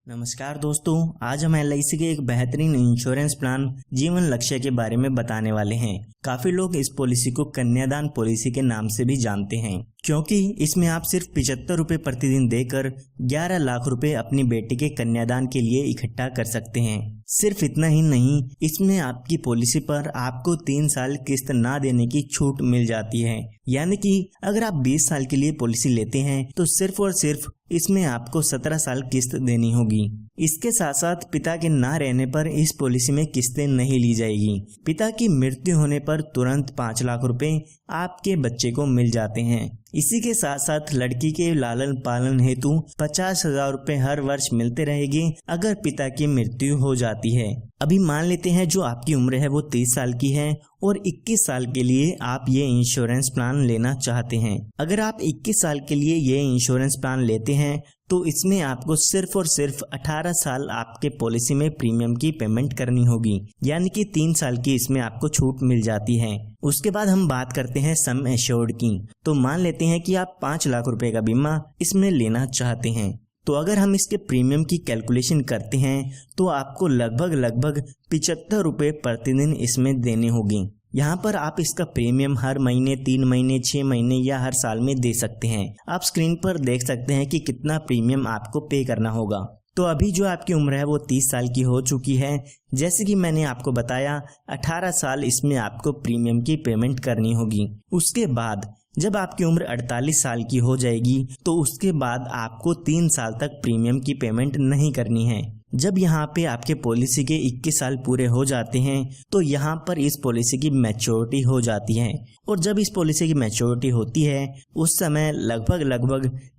नमस्कार दोस्तों, आज हम LIC के एक बेहतरीन इंश्योरेंस प्लान जीवन लक्ष्य के बारे में बताने वाले हैं। काफी लोग इस पॉलिसी को कन्यादान पॉलिसी के नाम से भी जानते हैं, क्योंकि इसमें आप सिर्फ 75 रुपए प्रतिदिन देकर 11 लाख रुपए अपनी बेटी के कन्यादान के लिए इकट्ठा कर सकते हैं। सिर्फ इतना ही नहीं, इसमें आपकी पॉलिसी पर आपको 3 साल किस्त ना देने की छूट मिल जाती है। यानी कि अगर आप 20 साल के लिए पॉलिसी लेते हैं तो सिर्फ और सिर्फ इसमें आपको 17 साल किस्त देनी होगी। इसके साथ साथ पिता के ना रहने पर इस पॉलिसी में किस्तें नहीं ली जाएगी। पिता की मृत्यु होने पर तुरंत 5 लाख रुपए आपके बच्चे को मिल जाते हैं। इसी के साथ साथ लड़की के लालन पालन हेतु 50,000 रुपए हर वर्ष मिलते रहेंगे अगर पिता की मृत्यु हो जाती है। अभी मान लेते हैं जो आपकी उम्र है वो 30 साल की है और 21 साल के लिए आप ये इंश्योरेंस प्लान लेना चाहते हैं। अगर आप 21 साल के लिए ये इंश्योरेंस प्लान लेते हैं तो इसमें आपको सिर्फ और सिर्फ 18 साल आपके पॉलिसी में प्रीमियम की पेमेंट करनी होगी, यानी कि 3 साल की इसमें आपको छूट मिल जाती है। उसके बाद हम बात करते हैं सम एश्योर्ड की। तो मान लेते हैं कि आप 5 लाख रुपए का बीमा इसमें लेना चाहते हैं। तो अगर हम इसके प्रीमियम की कैलकुलेशन करते हैं तो आपको लगभग 75 रुपए प्रतिदिन इसमें देने होंगे। यहाँ पर आप इसका प्रीमियम हर महीने, 3 महीने, 6 महीने या हर साल में दे सकते हैं। आप स्क्रीन पर देख सकते हैं कि कितना प्रीमियम आपको पे करना होगा। तो अभी जो आपकी उम्र है वो 30 साल की हो चुकी है। जैसे कि मैंने आपको बताया, 18 साल इसमें आपको प्रीमियम की पेमेंट करनी होगी। उसके बाद जब आपकी उम्र 48 साल की हो जाएगी तो उसके बाद आपको 3 साल तक प्रीमियम की पेमेंट नहीं करनी है। जब यहाँ पे आपके पॉलिसी के 21 साल पूरे हो जाते हैं तो यहाँ पर इस पॉलिसी की मैच्योरिटी हो जाती है, और जब इस पॉलिसी की मैच्योरिटी होती है उस समय लगभग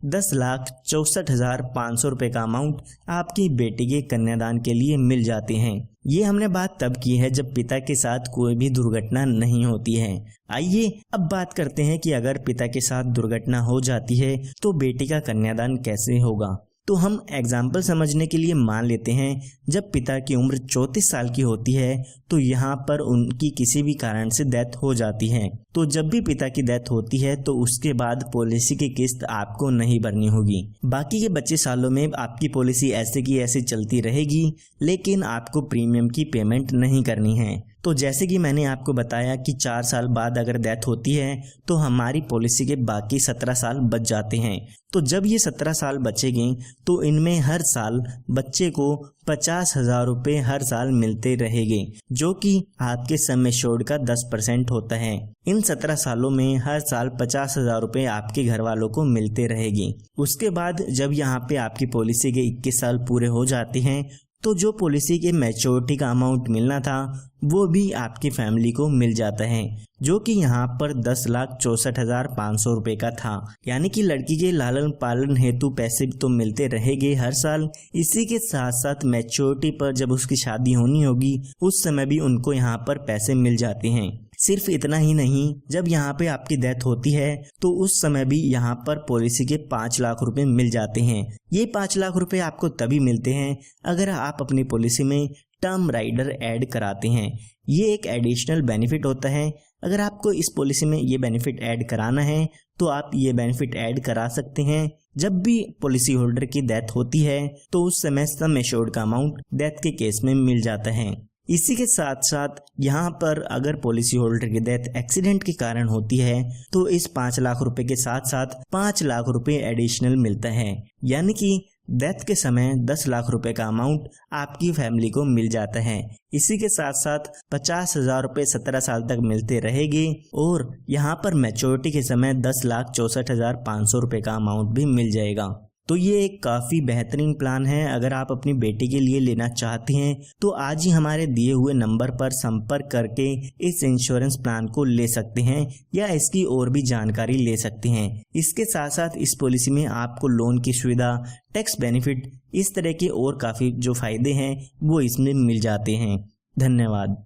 10,64,500 रुपए का अमाउंट आपकी बेटी के कन्यादान के लिए मिल जाते हैं। ये हमने बात तब की है जब पिता के साथ कोई भी दुर्घटना नहीं होती है। आइए अब बात करते हैं कि अगर पिता के साथ दुर्घटना हो जाती है तो बेटी का कन्यादान कैसे होगा। तो हम एग्जाम्पल समझने के लिए मान लेते हैं जब पिता की उम्र 34 साल की होती है तो यहाँ पर उनकी किसी भी कारण से डेथ हो जाती है। तो जब भी पिता की डेथ होती है तो उसके बाद पॉलिसी की किस्त आपको नहीं भरनी होगी। बाकी के बचे सालों में आपकी पॉलिसी ऐसे की ऐसे चलती रहेगी, लेकिन आपको प्रीमियम की पेमेंट नहीं करनी है। तो जैसे कि मैंने आपको बताया कि 4 साल बाद अगर डेथ होती है तो हमारी पॉलिसी के बाकी 17 साल बच जाते हैं। तो जब ये 17 साल बचेंगे तो इनमें हर साल बच्चे को 50,000 रुपए हर साल मिलते रहेंगे, जो कि आपके सम एश्योर्ड का 10% होता है। इन 17 सालों में हर साल 50,000 रुपए आपके घर वालों को मिलते रहेंगे। उसके बाद जब यहाँ पे आपकी पॉलिसी के 21 साल पूरे हो जाते हैं तो जो पॉलिसी के मैच्योरिटी का अमाउंट मिलना था वो भी आपकी फैमिली को मिल जाता है, जो कि यहाँ पर 10,64,500 रुपए का था। यानी कि लड़की के लालन पालन हेतु पैसे तो मिलते रहेंगे हर साल। इसी के साथ साथ मैच्योरिटी पर जब उसकी शादी होनी होगी उस समय भी उनको यहाँ पर पैसे मिल जाते हैं। सिर्फ इतना ही नहीं, जब यहाँ पे आपकी डेथ होती है तो उस समय भी यहाँ पर पॉलिसी के 5 लाख रुपए मिल जाते हैं। ये 5 लाख रुपए आपको तभी मिलते हैं अगर आप अपनी पॉलिसी में टर्म राइडर ऐड कराते हैं। ये एक एडिशनल बेनिफिट होता है। अगर आपको इस पॉलिसी में ये बेनिफिट ऐड कराना है तो आप ये बेनिफिट ऐड करा सकते हैं। जब भी पॉलिसी होल्डर की डेथ होती है तो उस समय सम एश्योर्ड का अमाउंट डेथ के केस में मिल जाता है। इसी के साथ साथ यहाँ पर अगर पॉलिसी होल्डर की डेथ एक्सीडेंट के कारण होती है तो इस 5 लाख रुपए के साथ साथ 5 लाख रुपए एडिशनल मिलता है। यानी कि डेथ के समय 10 लाख रुपए का अमाउंट आपकी फैमिली को मिल जाता है। इसी के साथ साथ 50,000 रुपए 17 साल तक मिलते रहेंगे, और यहाँ पर मैच्योरिटी के समय 10,64,500 रुपए का अमाउंट भी मिल जाएगा। तो ये एक काफ़ी बेहतरीन प्लान है। अगर आप अपनी बेटी के लिए लेना चाहते हैं तो आज ही हमारे दिए हुए नंबर पर संपर्क करके इस इंश्योरेंस प्लान को ले सकते हैं या इसकी और भी जानकारी ले सकते हैं। इसके साथ साथ इस पॉलिसी में आपको लोन की सुविधा, टैक्स बेनिफिट, इस तरह के और काफ़ी जो फायदे हैं वो इसमें मिल जाते हैं। धन्यवाद।